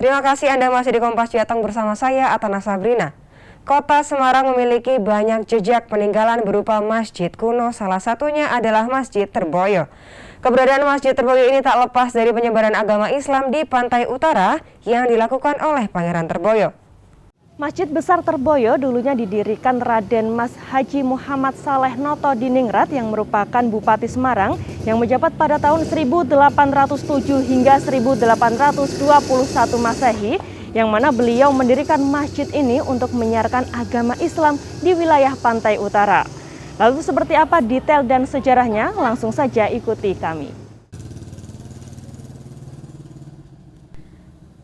Terima kasih Anda masih di Kompas Jateng bersama saya, Atana Sabrina. Kota Semarang memiliki banyak jejak peninggalan berupa masjid kuno, salah satunya adalah Masjid Terboyo. Keberadaan Masjid Terboyo ini tak lepas dari penyebaran agama Islam di pantai utara yang dilakukan oleh Pangeran Terboyo. Masjid Besar Terboyo dulunya didirikan Raden Mas Haji Muhammad Saleh Noto Diningrat yang merupakan Bupati Semarang yang menjabat pada tahun 1807 hingga 1821 Masehi, yang mana beliau mendirikan masjid ini untuk menyiarkan agama Islam di wilayah pantai utara. Lalu seperti apa detail dan sejarahnya? Langsung saja ikuti kami.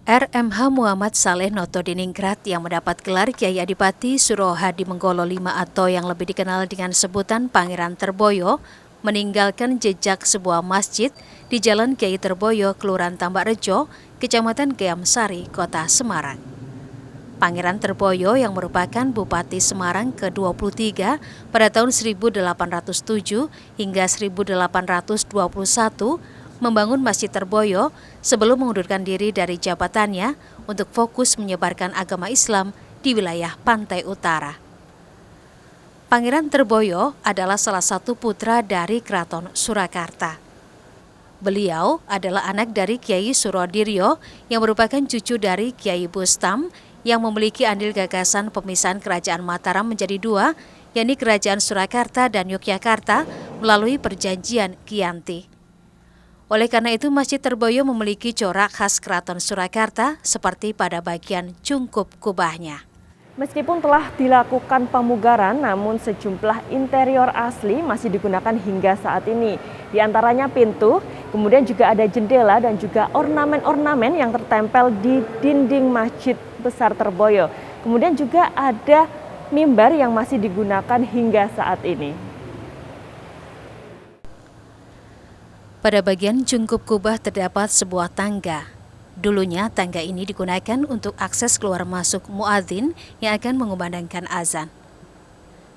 RMH Muhammad Saleh Noto Diningrat yang mendapat gelar Kyai Adipati Suroho Hadimenggolo V atau yang lebih dikenal dengan sebutan Pangeran Terboyo meninggalkan jejak sebuah masjid di Jalan Kyai Terboyo, Kelurahan Tambakrejo, Kecamatan Gayamsari, Kota Semarang. Pangeran Terboyo yang merupakan Bupati Semarang ke-23 pada tahun 1807 hingga 1821 membangun Masjid Terboyo sebelum mengundurkan diri dari jabatannya untuk fokus menyebarkan agama Islam di wilayah pantai utara. Pangeran Terboyo adalah salah satu putra dari Keraton Surakarta. Beliau adalah anak dari Kyai Surodiryo yang merupakan cucu dari Kyai Bustam yang memiliki andil gagasan pemisahan Kerajaan Mataram menjadi dua, yakni Kerajaan Surakarta dan Yogyakarta melalui Perjanjian Giyanti. Oleh karena itu, Masjid Terboyo memiliki corak khas Keraton Surakarta seperti pada bagian cungkup kubahnya. Meskipun telah dilakukan pemugaran, namun sejumlah interior asli masih digunakan hingga saat ini. Di antaranya pintu, kemudian juga ada jendela dan juga ornamen-ornamen yang tertempel di dinding Masjid Besar Terboyo. Kemudian juga ada mimbar yang masih digunakan hingga saat ini. Pada bagian cungkup kubah terdapat sebuah tangga. Dulunya tangga ini digunakan untuk akses keluar masuk muadzin yang akan mengumandangkan azan.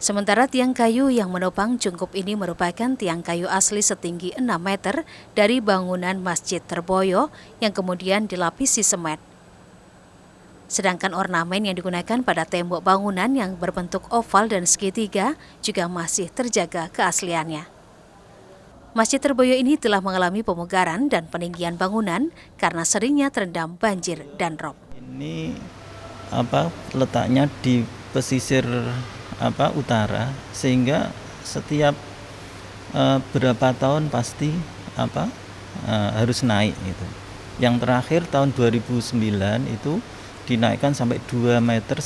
Sementara tiang kayu yang menopang cungkup ini merupakan tiang kayu asli setinggi 6 meter dari bangunan Masjid Terboyo yang kemudian dilapisi semen. Sedangkan ornamen yang digunakan pada tembok bangunan yang berbentuk oval dan segitiga juga masih terjaga keasliannya. Masjid Terboyo ini telah mengalami pemugaran dan peninggian bangunan karena seringnya terendam banjir dan rob. Ini letaknya di pesisir utara, sehingga setiap berapa tahun pasti harus naik itu. Yang terakhir tahun 2009 itu dinaikkan sampai 2,90 meter.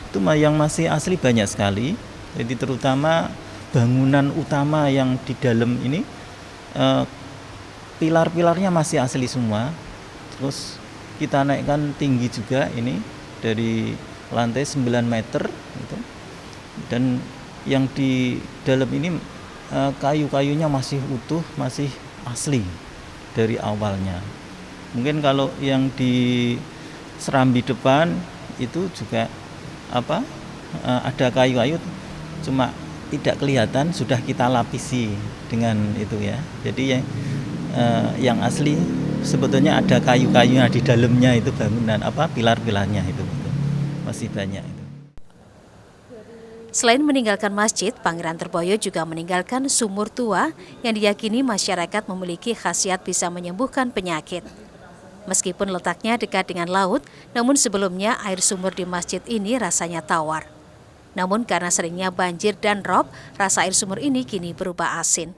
Itu yang masih asli banyak sekali. Jadi terutama bangunan utama yang di dalam ini pilar-pilarnya masih asli semua. Terus kita naikkan tinggi juga ini dari lantai 9 meter gitu. Dan yang di dalam ini kayu-kayunya masih utuh, masih asli dari awalnya. Mungkin kalau yang di serambi depan itu juga ada kayu-kayu, cuma tidak kelihatan, sudah kita lapisi dengan itu ya. Jadi yang asli sebetulnya ada kayu-kayunya di dalamnya, itu bangunan pilar-pilarnya itu masih banyak itu. Selain meninggalkan masjid, Pangeran Terboyo juga meninggalkan sumur tua yang diyakini masyarakat memiliki khasiat bisa menyembuhkan penyakit. Meskipun letaknya dekat dengan laut, namun sebelumnya air sumur di masjid ini rasanya tawar. Namun karena seringnya banjir dan rob, rasa air sumur ini kini berubah asin.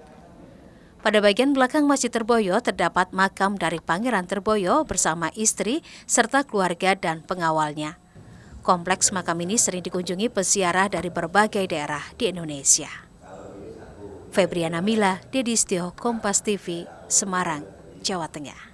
Pada bagian belakang Masjid Terboyo terdapat makam dari Pangeran Terboyo bersama istri serta keluarga dan pengawalnya. Kompleks makam ini sering dikunjungi peziarah dari berbagai daerah di Indonesia. Febriana Mila, Dedistio, Kompas TV, Semarang, Jawa Tengah.